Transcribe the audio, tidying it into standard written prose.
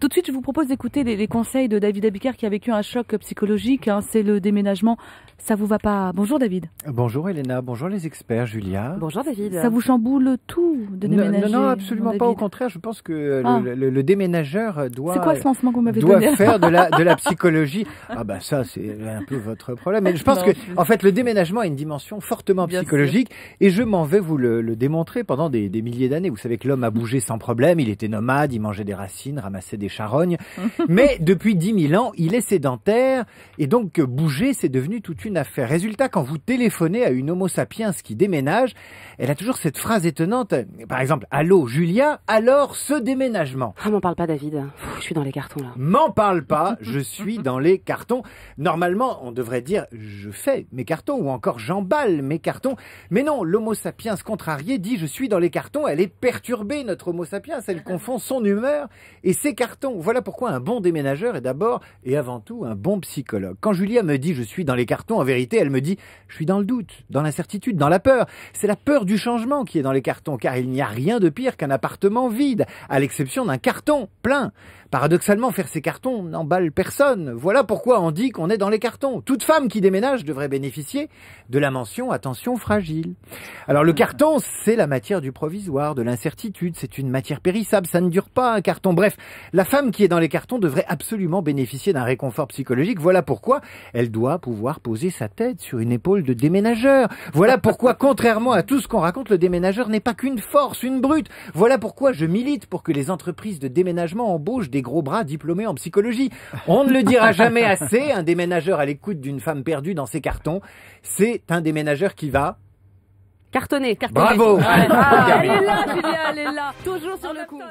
Tout de suite, je vous propose d'écouter les conseils de David Abiker qui a vécu un choc psychologique. C'est le déménagement. Ça vous va pas? Bonjour David. Bonjour Elena, bonjour les experts, Julia. Bonjour David. Ça vous chamboule tout de déménager? Non, absolument pas. Au contraire, je pense que le déménageur doit. C'est quoi ce lancement que vous m'avez donné? Doit faire de la psychologie. Ah bah ça, c'est un peu votre problème. Mais je pense en fait, le déménagement a une dimension fortement psychologique et je m'en vais vous le démontrer pendant des milliers d'années. Vous savez que l'homme a bougé sans problème. Il était nomade, il mangeait des racines, ramassait des charognes. Mais depuis 10 000 ans, il est sédentaire et donc bouger, c'est devenu toute une affaire. Résultat, quand vous téléphonez à une homo sapiens qui déménage, elle a toujours cette phrase étonnante. Par exemple, allô Julia, alors ce déménagement. Ah, m'en parle pas David. Je suis dans les cartons là. M'en parle pas, je suis dans les cartons. Normalement, on devrait dire je fais mes cartons ou encore j'emballe mes cartons. Mais non, l'homo sapiens contrarié dit je suis dans les cartons. Elle est perturbée, notre homo sapiens. Elle confond son humeur et ses cartons. Voilà pourquoi un bon déménageur est d'abord et avant tout un bon psychologue. Quand Julia me dit je suis dans les cartons, en vérité, elle me dit je suis dans le doute, dans l'incertitude, dans la peur. C'est la peur du changement qui est dans les cartons, car il n'y a rien de pire qu'un appartement vide, à l'exception d'un carton plein. Paradoxalement, faire ces cartons n'emballe personne. Voilà pourquoi on dit qu'on est dans les cartons. Toute femme qui déménage devrait bénéficier de la mention « attention fragile ». Alors le carton, c'est la matière du provisoire, de l'incertitude, c'est une matière périssable, ça ne dure pas un carton. Bref, la femme qui est dans les cartons devrait absolument bénéficier d'un réconfort psychologique. Voilà pourquoi elle doit pouvoir poser sa tête sur une épaule de déménageur. Voilà pourquoi, contrairement à tout ce qu'on raconte, le déménageur n'est pas qu'une force, une brute. Voilà pourquoi je milite pour que les entreprises de déménagement embauchent des gros bras diplômés en psychologie. On ne le dira jamais assez, un déménageur à l'écoute d'une femme perdue dans ses cartons, c'est un déménageur qui va... Cartonner. Bravo. Elle est là, Julia, elle est là. Toujours sur le coup.